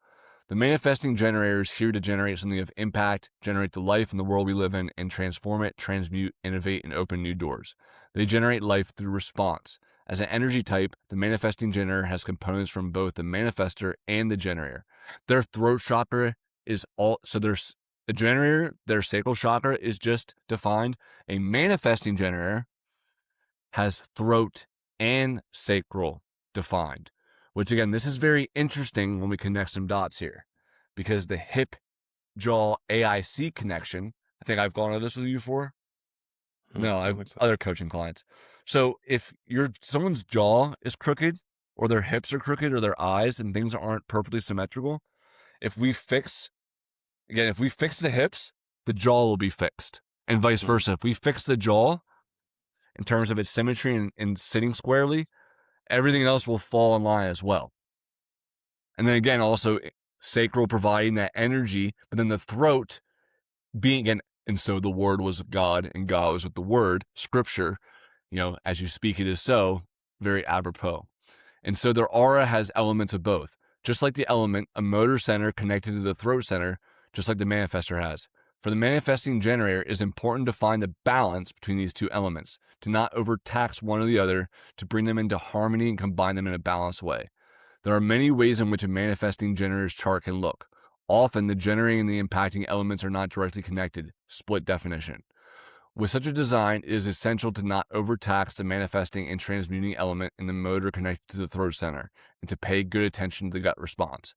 The manifesting generator is here to generate something of impact, generate the life in the world we live in, and transform it, transmute, innovate, and open new doors. They generate life through response. As an energy type, the manifesting generator has components from both the manifester and the generator. Their throat chakra is all, so there's a generator, their sacral chakra is just defined. A manifesting generator has throat and sacral defined, which again, this is very interesting when we connect some dots here, because the hip jaw AIC connection, I think I've gone over this with you before. No, I don't I've think so. other coaching clients. So if someone's jaw is crooked, or their hips are crooked, or their eyes and things aren't perfectly symmetrical, if we fix the hips, the jaw will be fixed, and vice versa. If we fix the jaw in terms of its symmetry and sitting squarely, everything else will fall in line as well. And then again, also sacral providing that energy, but then the throat being, again, and so the word was God, and God was with the word, scripture, as you speak, it is so, very apropos. And so their aura has elements of both. Just like the element, a motor center connected to the throat center, just like the manifester has. For the manifesting generator, it is important to find the balance between these two elements, to not overtax one or the other, to bring them into harmony and combine them in a balanced way. There are many ways in which a manifesting generator's chart can look. Often, the generating and the impacting elements are not directly connected, split definition. With such a design, it is essential to not overtax the manifesting and transmuting element in the motor connected to the throat center, and to pay good attention to the gut response.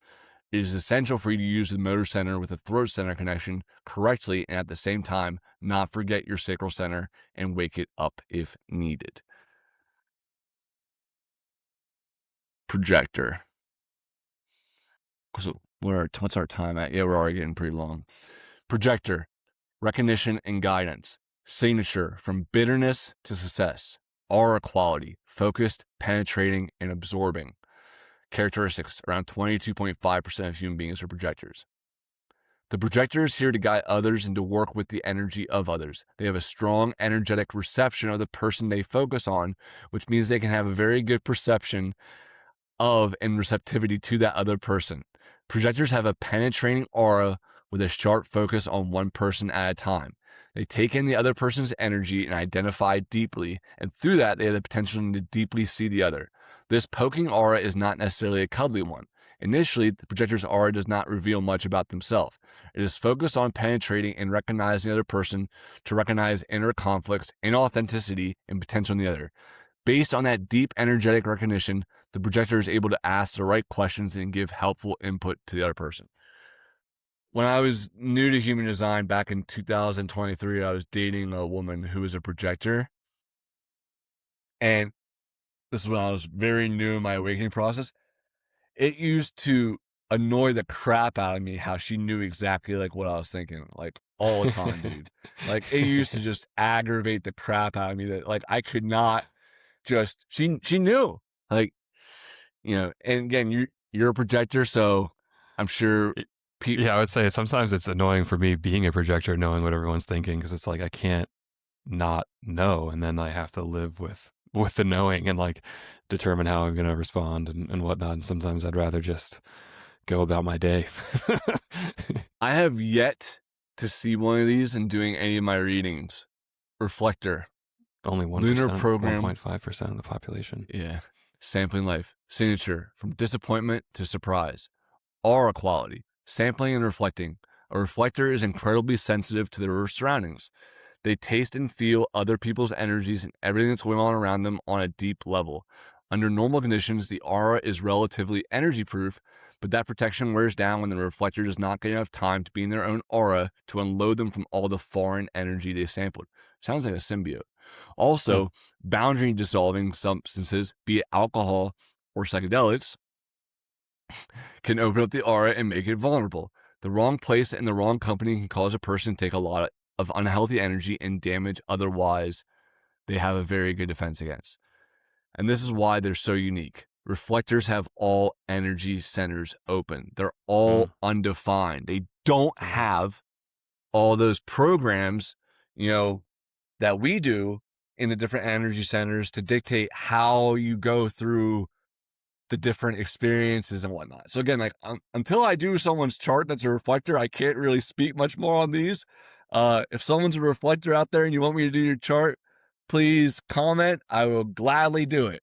It is essential for you to use the motor center with the throat center connection correctly, and at the same time, not forget your sacral center and wake it up if needed. Projector. So what's our time at? Yeah, we're already getting pretty long. Projector, recognition and guidance. Signature, from bitterness to success. Aura quality, focused, penetrating, and absorbing. Characteristics, around 22.5% of human beings are projectors. The projector is here to guide others and to work with the energy of others. They have a strong energetic reception of the person they focus on, which means they can have a very good perception of and receptivity to that other person. Projectors have a penetrating aura with a sharp focus on one person at a time. They take in the other person's energy and identify deeply, and through that, they have the potential to deeply see the other. This poking aura is not necessarily a cuddly one. Initially, the projector's aura does not reveal much about themselves. It is focused on penetrating and recognizing the other person, to recognize inner conflicts, inauthenticity, and potential in the other. Based on that deep energetic recognition, the projector is able to ask the right questions and give helpful input to the other person. When I was new to human design back in 2023, I was dating a woman who was a projector. And this is when I was very new in my awakening process. It used to annoy the crap out of me how she knew exactly like what I was thinking, like all the time, dude. Like it used to just aggravate the crap out of me that like I could not just, she knew, like, and again, you're a projector, so I'm sure Yeah, I would say sometimes it's annoying for me being a projector, knowing what everyone's thinking, because it's like I can't not know, and then I have to live with the knowing and like determine how I'm going to respond and whatnot. And sometimes I'd rather just go about my day. I have yet to see one of these in doing any of my readings. Reflector. Only 1%, Lunar program. 1.5% of the population. Yeah. Sampling life. Signature, from disappointment to surprise. Aura quality. Sampling and reflecting. A reflector is incredibly sensitive to their surroundings. They taste and feel other people's energies and everything that's going on around them on a deep level. Under normal conditions, the aura is relatively energy proof, but that protection wears down when the reflector does not get enough time to be in their own aura to unload them from all the foreign energy they sampled. Sounds like a symbiote. Also, boundary dissolving substances, be it alcohol or psychedelics, can open up the aura and make it vulnerable. The wrong place and the wrong company can cause a person to take a lot of unhealthy energy and damage otherwise they have a very good defense against. And this is why they're so unique. Reflectors have all energy centers open. They're all undefined. They don't have all those programs, that we do in the different energy centers to dictate how you go through the different experiences and whatnot. So again, like until I do someone's chart that's a reflector, I can't really speak much more on these. If someone's a reflector out there and you want me to do your chart, please comment. I will gladly do it.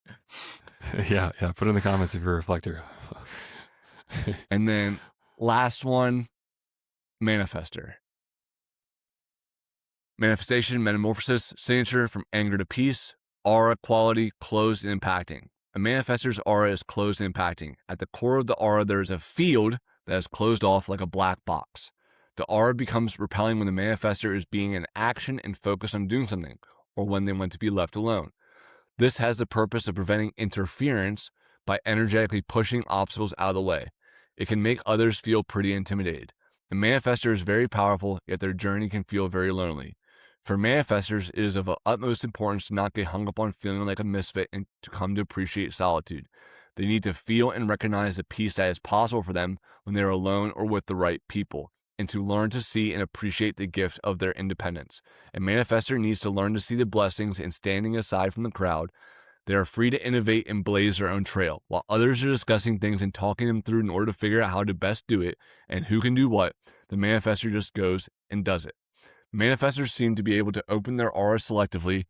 Yeah, yeah. Put in the comments if you're a reflector. And then last one, manifester. Manifestation, metamorphosis, signature from anger to peace, aura, quality, closed and impacting. A manifestor's aura is closed and impacting. At the core of the aura, there is a field that is closed off like a black box. The aura becomes repelling when the manifestor is being in action and focused on doing something, or when they want to be left alone. This has the purpose of preventing interference by energetically pushing obstacles out of the way. It can make others feel pretty intimidated. A manifestor is very powerful, yet their journey can feel very lonely. For manifestors, it is of utmost importance to not get hung up on feeling like a misfit and to come to appreciate solitude. They need to feel and recognize the peace that is possible for them when they are alone or with the right people, and to learn to see and appreciate the gift of their independence. A manifestor needs to learn to see the blessings in standing aside from the crowd. They are free to innovate and blaze their own trail. While others are discussing things and talking them through in order to figure out how to best do it and who can do what, the manifestor just goes and does it. Manifestors seem to be able to open their aura selectively,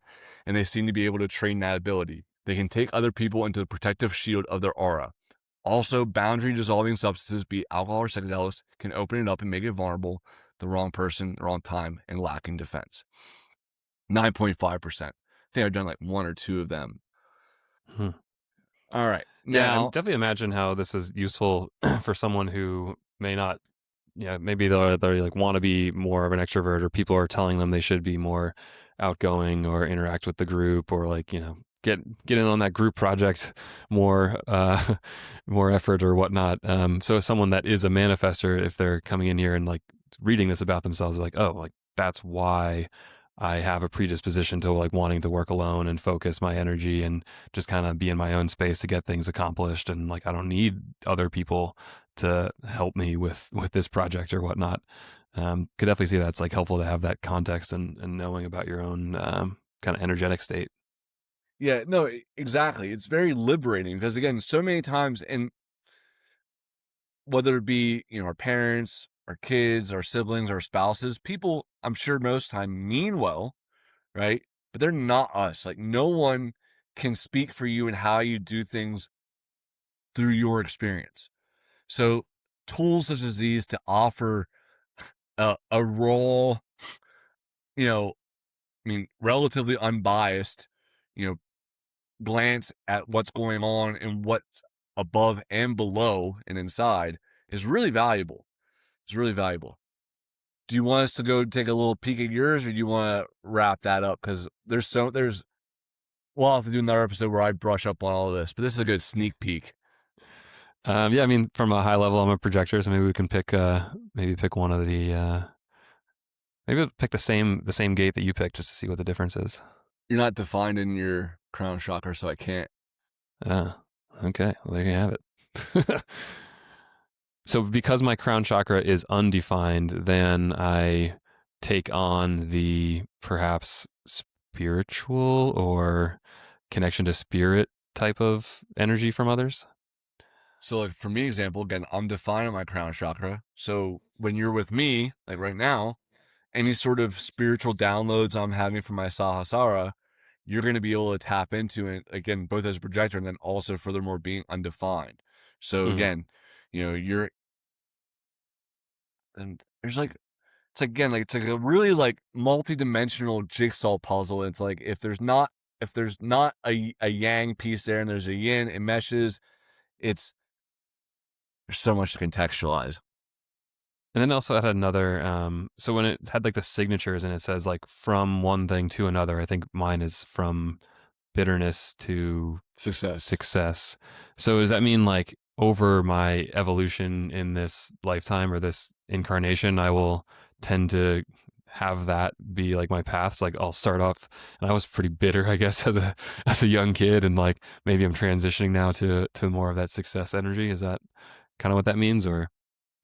and they seem to be able to train that ability. They can take other people into the protective shield of their aura. Also, boundary-dissolving substances, be it alcohol or psychedelics, can open it up and make it vulnerable, the wrong person, the wrong time, and lacking defense. 9.5%. I think I've done like one or two of them. Hmm. All right. Yeah, and Now, definitely imagine how this is useful for someone who may not, yeah, maybe they like want to be more of an extrovert, or people are telling them they should be more outgoing or interact with the group, or like, get in on that group project more, more effort or whatnot. So as someone that is a manifester, if they're coming in here and like reading this about themselves, like, oh, like that's why I have a predisposition to like wanting to work alone and focus my energy and just kind of be in my own space to get things accomplished. And like, I don't need other people to help me with this project or whatnot. Could definitely see that's like helpful to have that context and knowing about your own kind of energetic state. yeah, no, exactly. It's very liberating because, again, so many times, and whether it be, our parents, our kids, our siblings, our spouses, people, I'm sure most time mean well, right? But they're not us. Like, no one can speak for you and how you do things through your experience. So tools such as these to offer a raw, relatively unbiased, you know, glance at what's going on and what's above and below and inside is really valuable. It's really valuable. Do you want us to go take a little peek at yours, or do you want to wrap that up? Because we'll have to do another episode where I brush up on all of this, but this is a good sneak peek. Yeah, I mean, from a high level, I'm a projector, so maybe we can pick one of the maybe we'll pick the same gate that you picked just to see what the difference is. You're not defined in your crown chakra, so I can't. Okay. Well, there you have it. So because my crown chakra is undefined, then I take on the perhaps spiritual or connection to spirit type of energy from others. So, like, for me, example, again, I'm defining my crown chakra. So when you're with me, like right now, any sort of spiritual downloads I'm having from my Sahasrara, you're going to be able to tap into it, again, both as a projector and then also furthermore being undefined. So Mm-hmm. again, you're, and there's like, it's like a really like multi-dimensional jigsaw puzzle. It's like, if there's not a yang piece there and there's a yin, it meshes. There's so much to contextualize. And then also had another, so when it had like the signatures and it says like from one thing to another, I think mine is from bitterness to Success. success. So does that mean like over my evolution in this lifetime or this incarnation, I will tend to have that be like my path? So like I'll start off, and I was pretty bitter, I guess, as a young kid, and like maybe I'm transitioning now to more of that success energy. Is that kind of what that means, or?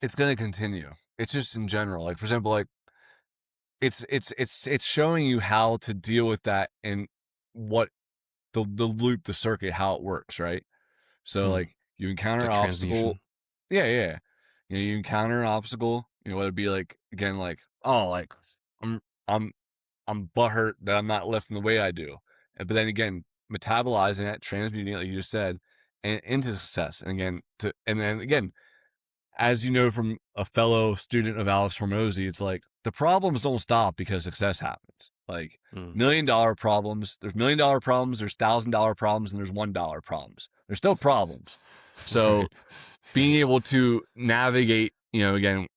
It's going to continue. It's just in general. Like, for example, like it's showing you how to deal with that and what the loop, the circuit, how it works, right? So Hmm. like you encounter Like an obstacle. transmutation. Yeah, yeah. You encounter an obstacle, whether it be like, again, like, oh, like I'm I'm butthurt that I'm not lifting the weight I do. But then again, metabolizing it, transmuting it, like you just said, and into success. And then again, as you know from a fellow student of Alex Hormozy, it's like the problems don't stop because success happens. Like Mm. $1 million problems, there's $1 million problems, there's $1,000 problems, and there's $1 problems. There's still problems. So Right. being able to navigate, again,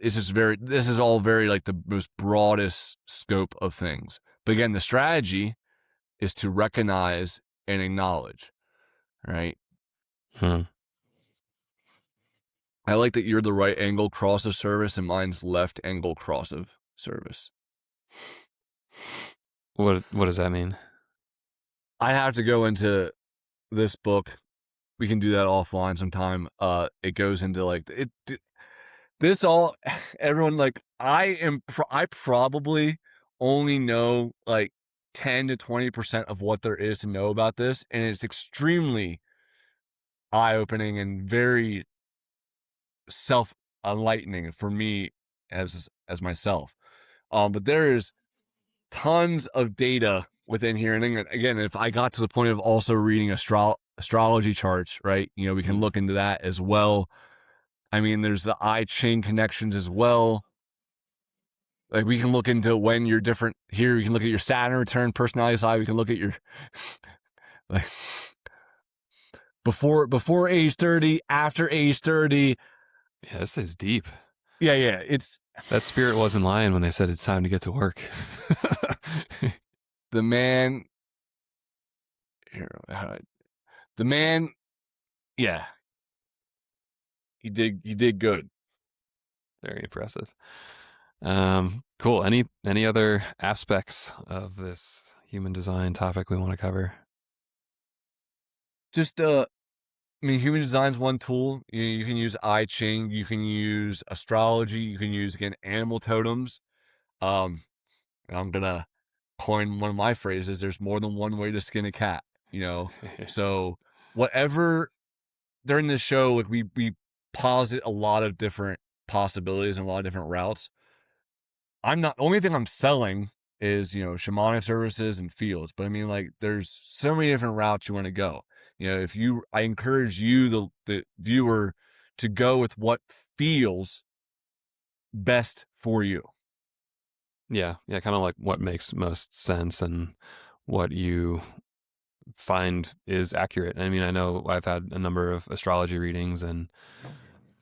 this is all very like the most broadest scope of things. But again, the strategy is to recognize and acknowledge, right? Hmm. I like that you're the right angle cross of service and mine's left angle cross of service. What does that mean? I have to go into this book. We can do that offline sometime. It goes into like this all everyone like I probably only know like 10 to 20% of what there is to know about this, and it's extremely eye-opening and very self-enlightening for me as myself. But there is tons of data within here, and then, again, if I got to the point of also reading astrology charts, right? We can Mm. look into that as well. I mean, there's the I Ching connections as well. Like we can look into when you're different here. We can look at your Saturn return personality side. We can look at your like before age 30, after age 30. Yeah, this is deep. Yeah, it's That spirit wasn't lying when they said it's time to get to work. the man. The man, yeah, he did good. Very impressive. Cool. Any other aspects of this human design topic we want to cover? Just I mean, human design's one tool. You can use I Ching, you can use astrology, you can use again animal totems. And I'm gonna coin one of my phrases. There's more than one way to skin a cat. So whatever during this show, like we posit a lot of different possibilities and a lot of different routes. I'm not, the only thing I'm selling is, shamanic services and fields. But I mean, like, there's so many different routes you want to go. I encourage you, the viewer, to go with what feels best for you. Yeah, kind of like what makes most sense and what you find is accurate. I mean, I know I've had a number of astrology readings and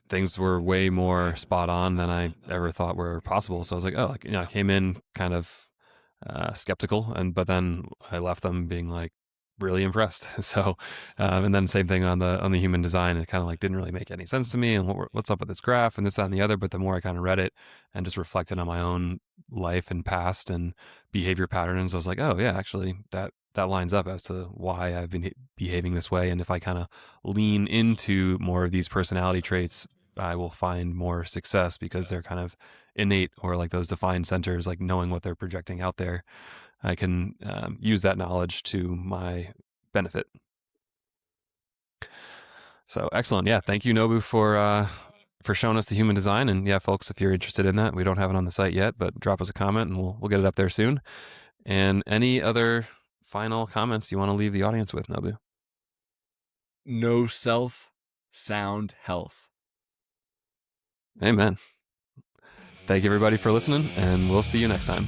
things were way more spot on than I ever thought were possible. So I was like, oh, I came in kind of skeptical, but then I left them being like really impressed. So, and then same thing on the human design. It kind of like didn't really make any sense to me, and what's up with this graph and this, that, and the other. But the more I kind of read it and just reflected on my own life and past and behavior patterns, I was like, oh yeah, actually that lines up as to why I've been behaving this way. And if I kind of lean into more of these personality traits, I will find more success because they're kind of innate, or like those defined centers, like knowing what they're projecting out there. I can use that knowledge to my benefit. So excellent. Yeah. Thank you, Nobu, for showing us the human design. And yeah, folks, if you're interested in that, we don't have it on the site yet, but drop us a comment and we'll get it up there soon. And any other final comments you want to leave the audience with, Nobu? No self, sound health. Amen. Thank you, everybody, for listening, and we'll see you next time.